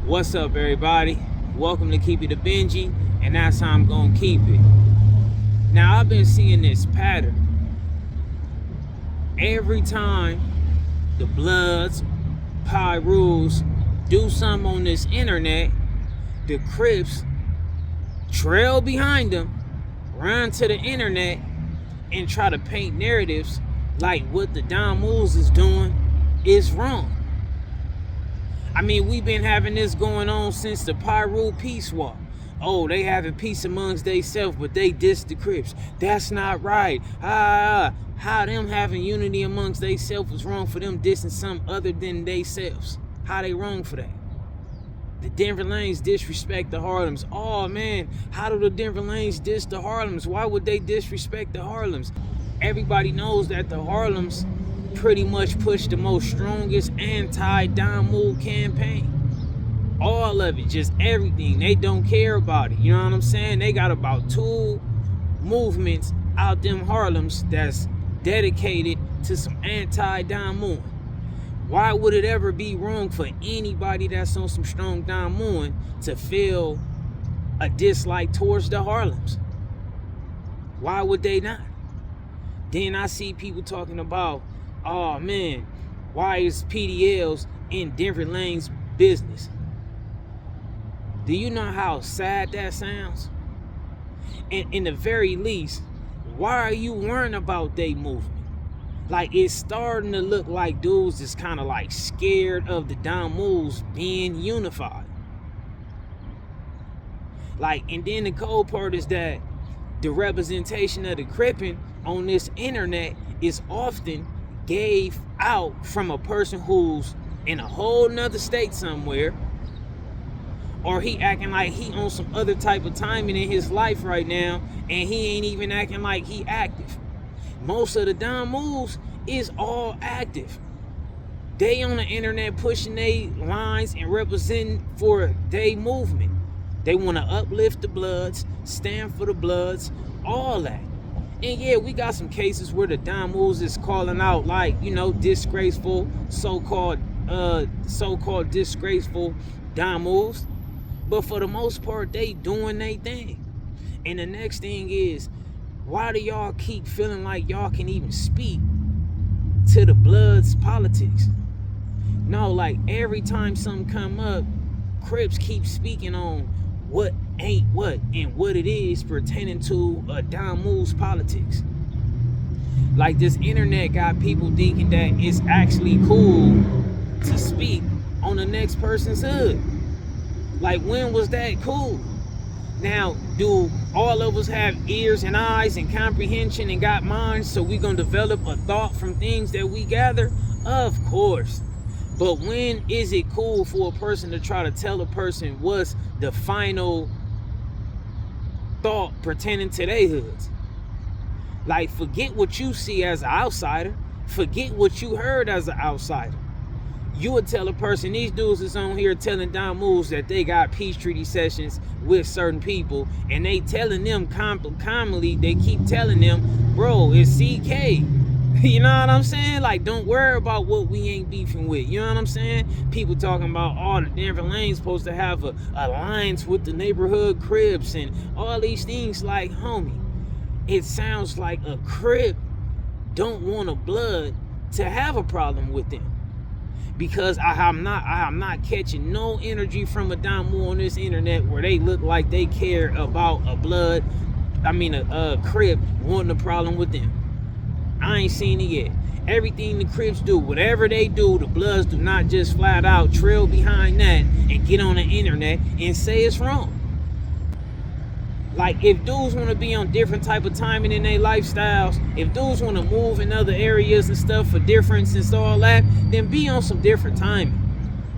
What's up, everybody? Welcome to Keep It a Benji, and that's how I'm gonna keep it. Now, I've been seeing this pattern. Every time the Bloods, Rules do something on this internet, the Crips trail behind them, run to the internet, and try to paint narratives like what the Don Moles is doing is wrong. I mean, we've been having this going on since the Pyro Peace Walk. Oh, they having peace amongst themselves, but they diss the Crips. That's not right. How them having unity amongst themselves was wrong for them dissing something other than themselves. How they wrong for that? The Denver Lanes disrespect the Harlems. Oh man, how do the Denver Lanes diss the Harlems? Why would they disrespect the Harlems? Everybody knows that the Harlems pretty much push the most strongest anti-Don Mole campaign. All of it, just everything. They don't care about it. You know what I'm saying? They got about 2 movements out them Harlems that's dedicated to some anti-Don Mole. Why would it ever be wrong for anybody that's on some strong Don Mole to feel a dislike towards the Harlems? Why would they not? Then I see people talking about, oh man, why is PDLs in Denver Lane's business? Do you know how sad that sounds? And in the very least, why are you worrying about they movement? Like, it's starting to look like dudes is kind of like scared of the Don Moles being unified. Like, and then the cold part is that the representation of the Crippin' on this internet is often gave out from a person who's in a whole nother state somewhere, or he acting like he on some other type of timing in his life right now, and he ain't even acting like he active. Most of the Don Moles is all active. They on the internet pushing they lines and representing for they movement. They want to uplift the Bloods, stand for the Bloods, all that. And yeah, we got some cases where the Don Moles is calling out, like, you know, disgraceful, so-called disgraceful Don Moles. But for the most part, they doing their thing. And the next thing is, why do y'all keep feeling like y'all can even speak to the Bloods politics? No, like, every time something come up, Crips keep speaking on what ain't what and what it is pertaining to Don Mole's politics. Like, this internet got people thinking that it's actually cool to speak on the next person's hood. Like, when was that cool? Now, do all of us have ears and eyes and comprehension and got minds, so we gonna develop a thought from things that we gather? Of course. But when is it cool for a person to try to tell a person what's the final thought pertaining to their hoods? Like, forget what you see as an outsider. Forget what you heard as an outsider. You would tell a person, these dudes is on here telling Don Moles that they got peace treaty sessions with certain people, and they telling them commonly, they keep telling them, bro, it's CK. You know what I'm saying? Like, don't worry about what we ain't beefing with. You know what I'm saying? People talking about, oh, the Denver Lane's supposed to have a alliance with the neighborhood Crips and all these things. Like, homie, it sounds like a Crip don't want a Blood to have a problem with them. Because I'm not catching no energy from a Don Mole on this internet where they look like they care about a Crip wanting a problem with them. I ain't seen it yet. Everything the Crips do, whatever they do, the Bloods do not just flat out trail behind that and get on the internet and say it's wrong. Like, if dudes want to be on different type of timing in their lifestyles, if dudes want to move in other areas and stuff for difference and all that, then be on some different timing.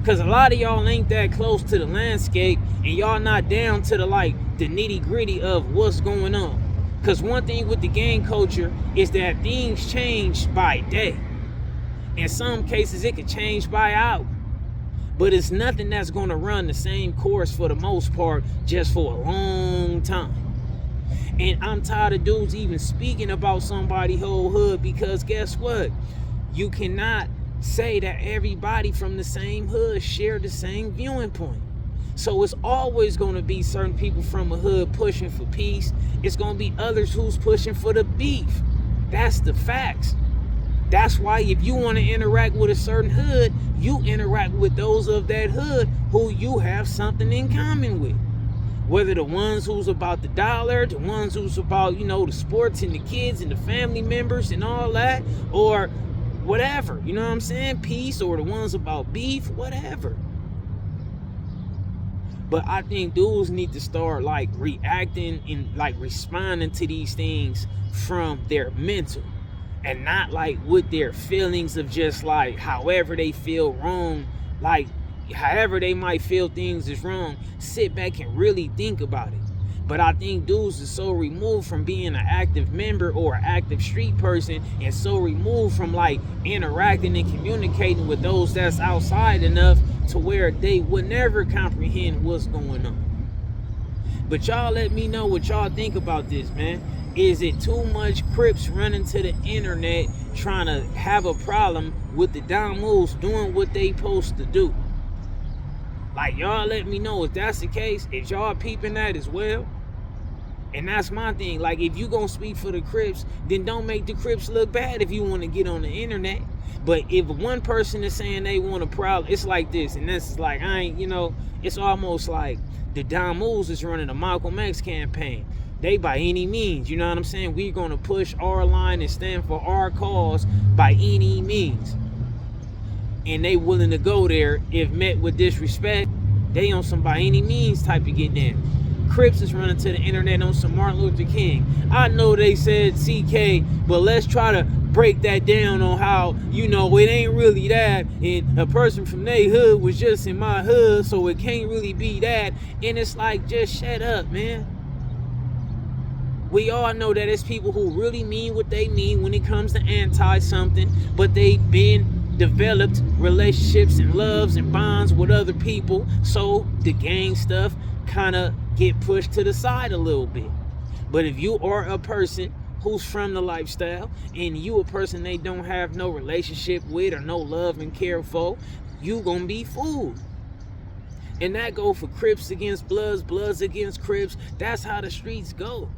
Because a lot of y'all ain't that close to the landscape, and y'all not down to the nitty gritty of what's going on. Because one thing with the gang culture is that things change by day. In some cases, it could change by hour. But it's nothing that's going to run the same course for the most part just for a long time. And I'm tired of dudes even speaking about somebody's whole hood, because guess what? You cannot say that everybody from the same hood share the same viewing point. So it's always going to be certain people from a hood pushing for peace. It's going to be others who's pushing for the beef. That's the facts. That's why if you want to interact with a certain hood, you interact with those of that hood who you have something in common with. Whether the ones who's about the dollar, the ones who's about, the sports and the kids and the family members and all that, or whatever, you know what I'm saying? Peace, or the ones about beef, whatever. But I think dudes need to start like reacting and like responding to these things from their mental, and not like with their feelings of just like however they feel wrong, like however they might feel things is wrong. Sit back and really think about it. But I think dudes are so removed from being an active member or an active street person, and so removed from like interacting and communicating with those that's outside enough to where they would never comprehend what's going on. But y'all let me know what y'all think about this, man. Is it too much Crips running to the internet trying to have a problem with the Don Moves doing what they supposed to do? Like, y'all let me know if that's the case, if y'all peeping that as well. And that's my thing. Like, if you gonna speak for the Crips, then don't make the Crips look bad if you want to get on the internet. But if one person is saying they want a problem, it's like this. And that's like, it's almost like the Don Moves is running a Malcolm X campaign. They by any means, you know what I'm saying? We're going to push our line and stand for our cause by any means. And they willing to go there if met with disrespect. They on some by any means type of get down. Crips is running to the internet on some Martin Luther King. I know they said CK, but let's try to break that down on how, it ain't really that, and a person from their hood was just in my hood, so it can't really be that. And it's like, just shut up, man. We all know that it's people who really mean what they mean when it comes to anti-something, but they've been developed relationships and loves and bonds with other people, so the gang stuff kind of get pushed to the side a little bit. But if you are a person who's from the lifestyle and you a person they don't have no relationship with or no love and care for, you gonna be fooled. And that go for Crips against Bloods, Bloods against Crips. That's how the streets go.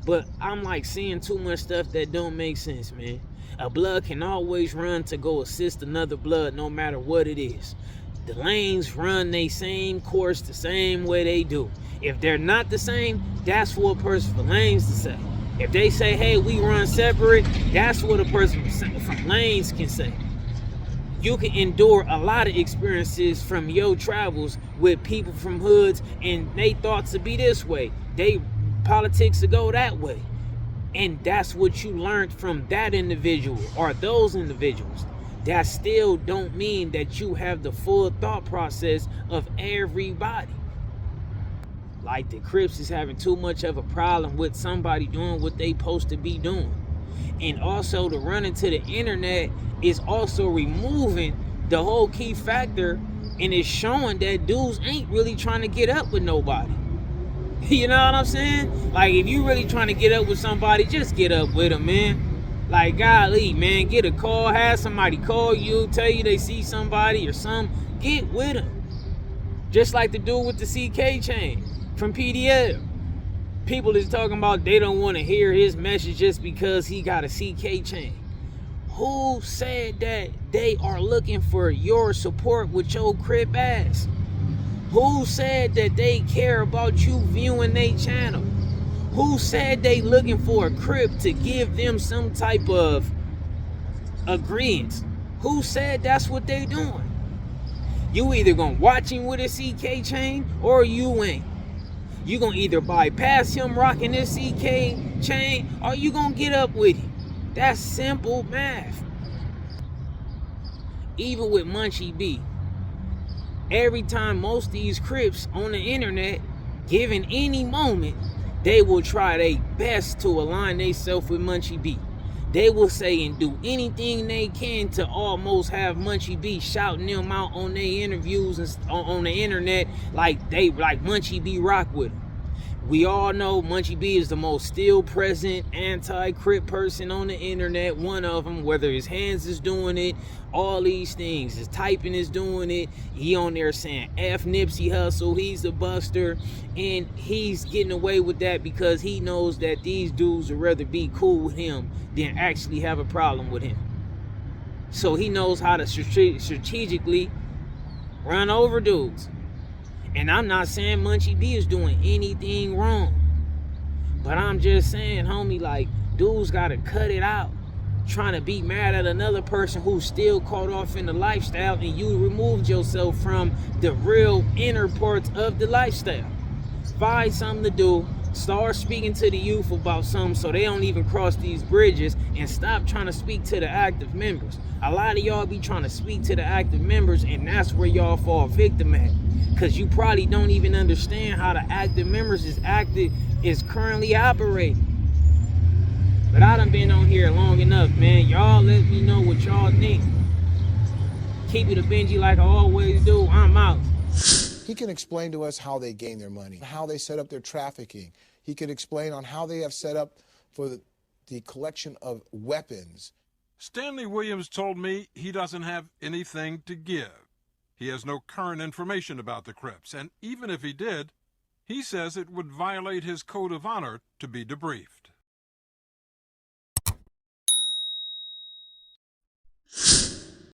But I'm like seeing too much stuff that don't make sense, man. A blood can always run to go assist another blood no matter what it is. The lanes run they same course the same way they do. If they're not the same, that's for a person for lanes to say. If they say, hey, we run separate, that's what a person from lanes can say. You can endure a lot of experiences from your travels with people from hoods, and they thought to be this way. They politics to go that way. And that's what you learned from that individual or those individuals. That still don't mean that you have the full thought process of everybody. Like the Crips is having too much of a problem with somebody doing what they supposed to be doing. And also the running to the internet is also removing the whole key factor, and it's showing that dudes ain't really trying to get up with nobody. You know what I'm saying? Like, if you really trying to get up with somebody, just get up with them, man. Like, golly, man, get a call, have somebody call you, tell you they see somebody or something. Get with them. Just like the dude with the CK chain from PDL. People is talking about they don't want to hear his message just because he got a CK chain. Who said that they are looking for your support with your Crip ass? Who said that they care about you viewing their channel? Who said they looking for a Crip to give them some type of agreement? Who said that's what they doing? You either gonna watch him with a CK chain or you ain't. You gonna either bypass him rocking this CK chain or you gonna get up with him. That's simple math. Even with Munchie B, every time most of these Crips on the internet, given any moment, they will try their best to align themselves with Munchie B. They will say and do anything they can to almost have Munchie B shouting them out on their interviews and on the internet like Munchie B rock with them. We all know Munchie B is the most still present anti-Crip person on the internet. One of them, whether his hands is doing it, all these things, his typing is doing it. He on there saying F Nipsey Hussle, he's a buster, and he's getting away with that because he knows that these dudes would rather be cool with him than actually have a problem with him. So he knows how to strategically run over dudes. And I'm not saying Munchie B is doing anything wrong. But I'm just saying, homie, like, dudes gotta cut it out. Trying to be mad at another person who's still caught off in the lifestyle and you removed yourself from the real inner parts of the lifestyle. Find something to do. Start speaking to the youth about something so they don't even cross these bridges, and stop trying to speak to the active members. A lot of y'all be trying to speak to the active members, and that's where y'all fall victim at. Because you probably don't even understand how the active members is currently operating. But I done been on here long enough, man. Y'all let me know what y'all think. Keep it a Benji like I always do. I'm out. He can explain to us how they gain their money, how they set up their trafficking. He can explain on how they have set up for the collection of weapons. Stanley Williams told me he doesn't have anything to give. He has no current information about the Crips, and even if he did, he says it would violate his code of honor to be debriefed.